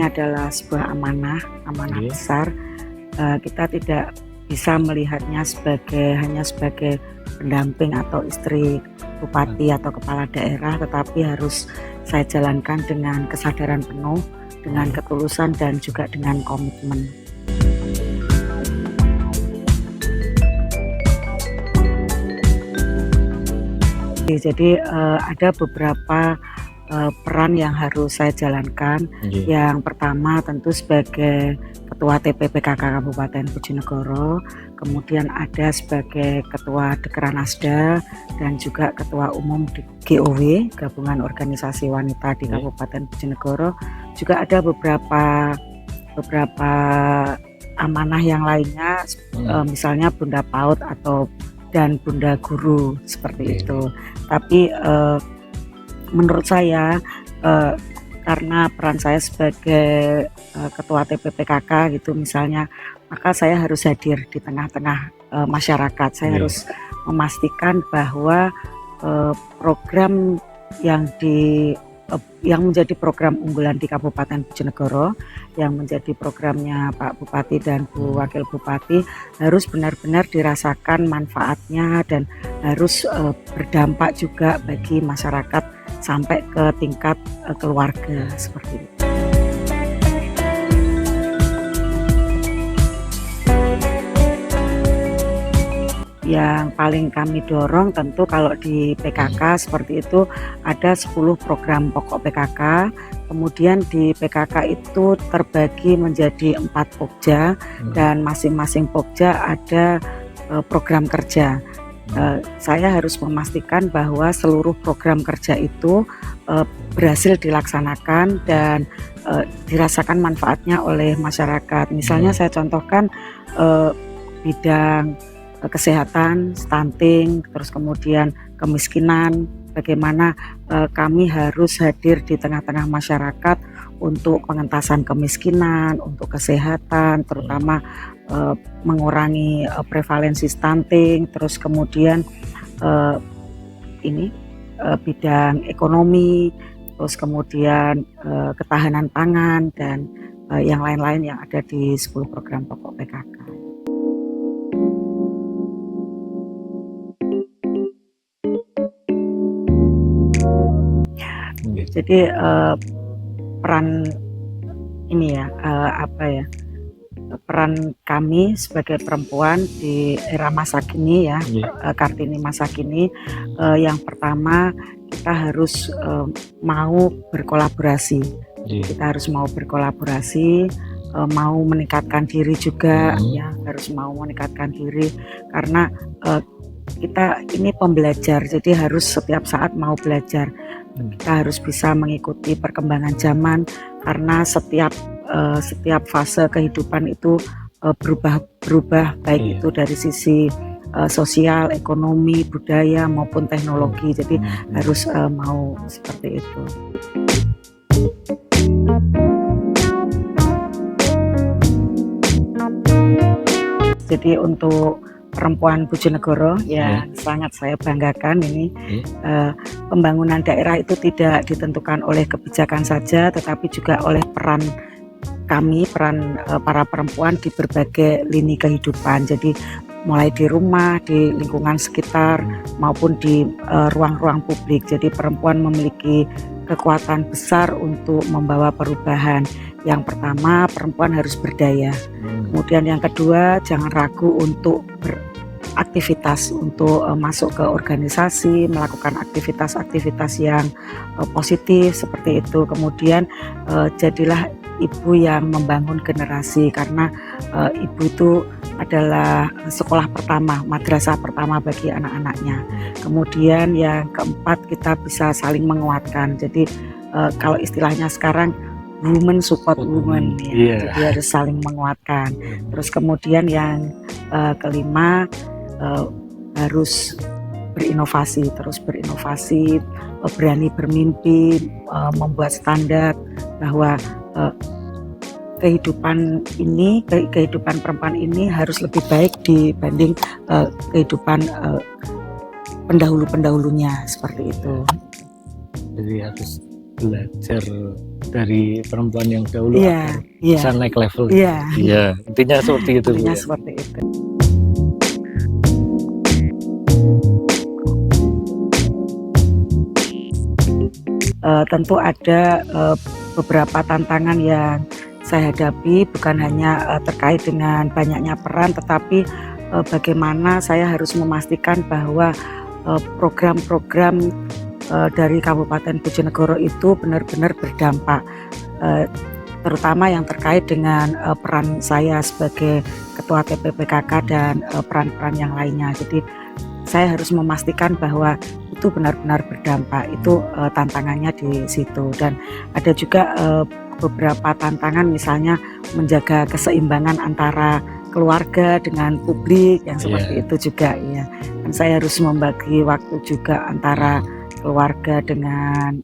ini adalah sebuah amanah Iya. besar. Kita tidak bisa melihatnya hanya sebagai pendamping atau istri bupati atau kepala daerah, tetapi harus saya jalankan dengan kesadaran penuh, dengan ketulusan dan juga dengan komitmen. Jadi ada beberapa peran yang harus saya jalankan. Yang pertama tentu sebagai Ketua TPPKK Kabupaten Bojonegoro, kemudian ada sebagai Ketua Dekranasda dan juga Ketua Umum di GOW, Gabungan Organisasi Wanita di Kabupaten Bojonegoro. Juga ada beberapa amanah yang lainnya, misalnya Bunda PAUD dan Bunda Guru seperti itu. Tapi menurut saya karena peran saya sebagai Ketua TPPKK gitu misalnya, maka saya harus hadir di tengah-tengah masyarakat. Saya harus memastikan bahwa program yang menjadi program unggulan di Kabupaten Bojonegoro, yang menjadi programnya Pak Bupati dan Bu Wakil Bupati, harus benar-benar dirasakan manfaatnya dan harus berdampak juga bagi masyarakat sampai ke tingkat keluarga seperti itu. Yang paling kami dorong tentu kalau di PKK seperti itu ada 10 program pokok PKK, kemudian di PKK itu terbagi menjadi 4 pokja dan masing-masing pokja ada program kerja. Saya harus memastikan bahwa seluruh program kerja itu berhasil dilaksanakan dan dirasakan manfaatnya oleh masyarakat. Misalnya saya contohkan bidang kesehatan, stunting, terus kemudian kemiskinan, bagaimana kami harus hadir di tengah-tengah masyarakat untuk pengentasan kemiskinan, untuk kesehatan, terutama mengurangi prevalensi stunting, terus kemudian bidang ekonomi, terus kemudian ketahanan pangan dan yang lain-lain yang ada di 10 program pokok PKK. Jadi peran ini ya, peran kami sebagai perempuan di era masa kini ya, Kartini masa kini, yang pertama kita harus mau berkolaborasi. Kita harus mau berkolaborasi, mau meningkatkan diri juga, ya harus mau meningkatkan diri karena kita ini pembelajar, jadi harus setiap saat mau belajar. Kita harus bisa mengikuti perkembangan zaman karena setiap fase kehidupan itu berubah baik itu dari sisi sosial, ekonomi, budaya maupun teknologi. Jadi harus mau seperti itu. Jadi untuk perempuan Bojonegoro ya sangat saya banggakan ini. Pembangunan daerah itu tidak ditentukan oleh kebijakan saja, tetapi juga oleh peran para perempuan di berbagai lini kehidupan. Jadi mulai di rumah, di lingkungan sekitar maupun di ruang-ruang publik. Jadi perempuan memiliki kekuatan besar untuk membawa perubahan. Yang pertama, perempuan harus berdaya. Kemudian yang kedua, jangan ragu untuk beraktivitas, untuk masuk ke organisasi, melakukan aktivitas-aktivitas yang positif seperti itu. Kemudian jadilah ibu yang membangun generasi, karena ibu itu adalah sekolah pertama, madrasah pertama bagi anak-anaknya. Kemudian yang keempat, kita bisa saling menguatkan. Jadi kalau istilahnya sekarang women support women ya. Jadi harus saling menguatkan. Terus kemudian yang kelima, harus berinovasi, berani bermimpi, membuat standar bahwa kehidupan perempuan ini harus lebih baik dibanding kehidupan pendahulu-pendahulunya seperti itu. Jadi harus belajar dari perempuan yang dahulu Iya, agar iya, bisa naik level. iya, Iya, intinya seperti itu, Bu, intinya ya. seperti itu. Tentu ada beberapa tantangan yang saya hadapi, bukan hanya terkait dengan banyaknya peran, tetapi bagaimana saya harus memastikan bahwa program-program dari Kabupaten Bojonegoro itu benar-benar berdampak, terutama yang terkait dengan peran saya sebagai Ketua TPPKK dan peran-peran yang lainnya. Jadi saya harus memastikan bahwa itu benar-benar berdampak. Itu tantangannya di situ. Dan ada juga beberapa tantangan, misalnya menjaga keseimbangan antara keluarga dengan publik yang seperti itu juga, ya. Dan saya harus membagi waktu juga antara keluarga dengan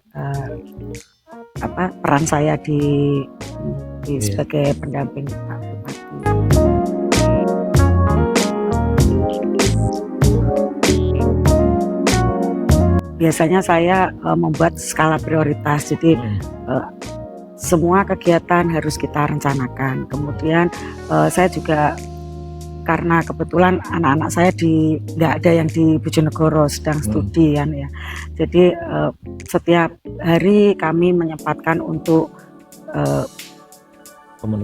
peran saya di sebagai pendamping Pak Bupati. Biasanya saya membuat skala prioritas, jadi semua kegiatan harus kita rencanakan. Kemudian saya juga, karena kebetulan anak-anak saya nggak ada yang di Bojonegoro, sedang studi kan ya. Jadi setiap hari kami menyempatkan untuk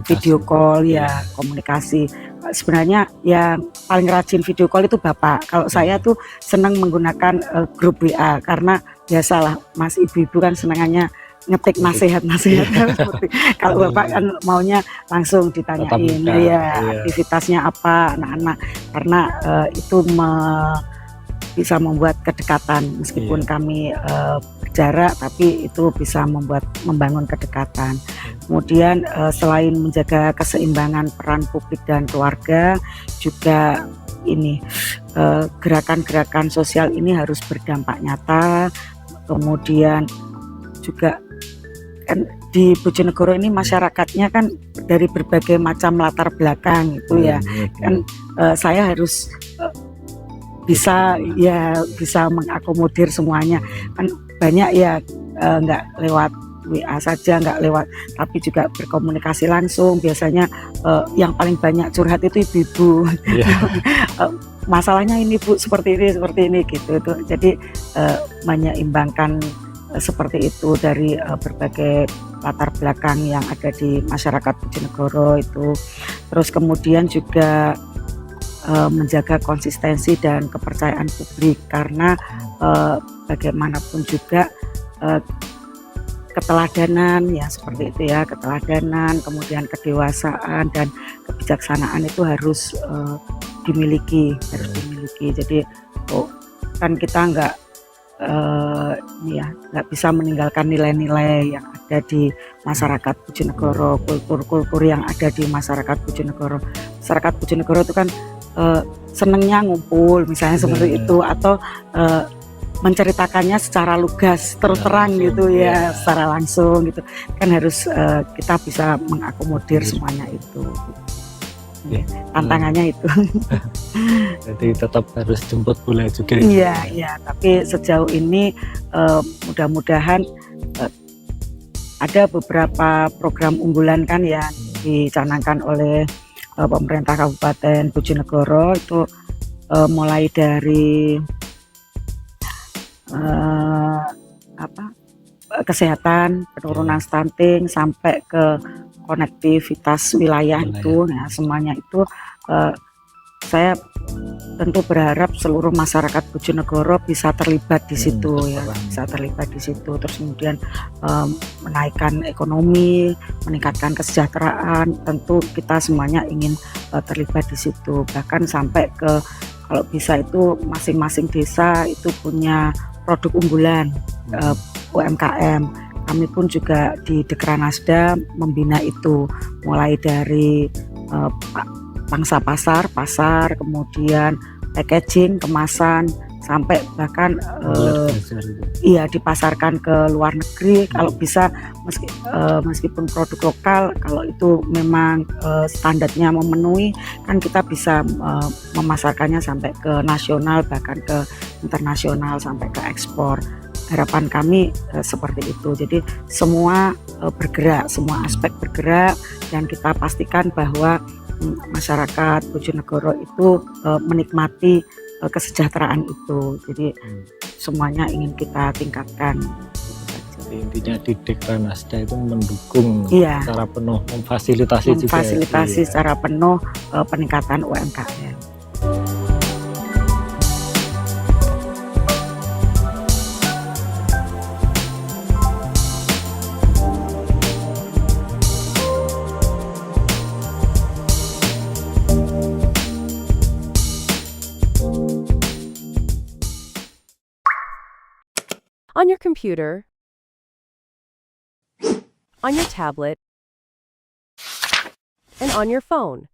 video call, ya, komunikasi. Sebenarnya yang paling rajin video call itu Bapak. Kalau saya tuh senang menggunakan grup WA, karena biasalah Mas, ibu-ibu kan senangannya ngetik nasihat-nasihat. Seperti kalau Bapak kan maunya langsung ditanyain ya aktivitasnya apa anak-anak, karena itu bisa membuat kedekatan, meskipun kami berjarak, tapi itu bisa membangun kedekatan. Kemudian selain menjaga keseimbangan peran publik dan keluarga, juga ini gerakan-gerakan sosial ini harus berdampak nyata. Kemudian juga kan di Bojonegoro ini masyarakatnya kan dari berbagai macam latar belakang itu, ya. Kan saya harus bisa mengakomodir semuanya. Kan banyak ya, nggak lewat WA saja, nggak lewat, tapi juga berkomunikasi langsung. Biasanya yang paling banyak curhat itu ibu-ibu. Masalahnya ini Bu, seperti ini gitu. Jadi menyeimbangkan seperti itu dari berbagai latar belakang yang ada di masyarakat Bojonegoro itu. Terus kemudian juga menjaga konsistensi dan kepercayaan publik, karena bagaimanapun juga keteladanan, ya seperti itu ya, keteladanan, kemudian kedewasaan dan kebijaksanaan itu harus dimiliki. Jadi kan kita nggak bisa meninggalkan nilai-nilai yang ada di masyarakat Bojonegoro, kultur-kultur yang ada di masyarakat Bojonegoro. Masyarakat Bojonegoro itu kan senengnya ngumpul, misalnya seperti itu, atau menceritakannya secara lugas, terus terang gitu ya, secara langsung gitu. Kan harus kita bisa mengakomodir semuanya itu. Tantangannya itu. Jadi tetap harus jemput bola juga. Iya, tapi sejauh ini mudah-mudahan ada beberapa program unggulan kan yang dicanangkan oleh pemerintah Kabupaten Bojonegoro itu, mulai dari kesehatan, penurunan stunting, sampai ke konektivitas wilayah itu. Nah, semuanya itu saya tentu berharap seluruh masyarakat Bojonegoro bisa terlibat di situ, ya, bisa terlibat di situ. Terus kemudian menaikkan ekonomi, meningkatkan kesejahteraan. Tentu kita semuanya ingin terlibat di situ. Bahkan sampai ke, kalau bisa itu masing-masing desa itu punya produk unggulan, UMKM. Kami pun juga di Dekranasda membina itu, mulai dari pangsa pasar, kemudian packaging, kemasan, sampai bahkan dipasarkan ke luar negeri. Kalau bisa, meskipun produk lokal, kalau itu memang standarnya memenuhi, kan kita bisa memasarkannya sampai ke nasional, bahkan ke internasional, sampai ke ekspor. harapan kami seperti itu. Jadi semua bergerak, semua aspek bergerak, dan kita pastikan bahwa masyarakat Bojonegoro itu menikmati kesejahteraan itu. Jadi semuanya ingin kita tingkatkan. Jadi intinya di Dekranasda itu mendukung Iya, secara penuh, memfasilitasi juga. memfasilitasi Iya. secara penuh peningkatan UMKM. On your computer, on your tablet, and on your phone.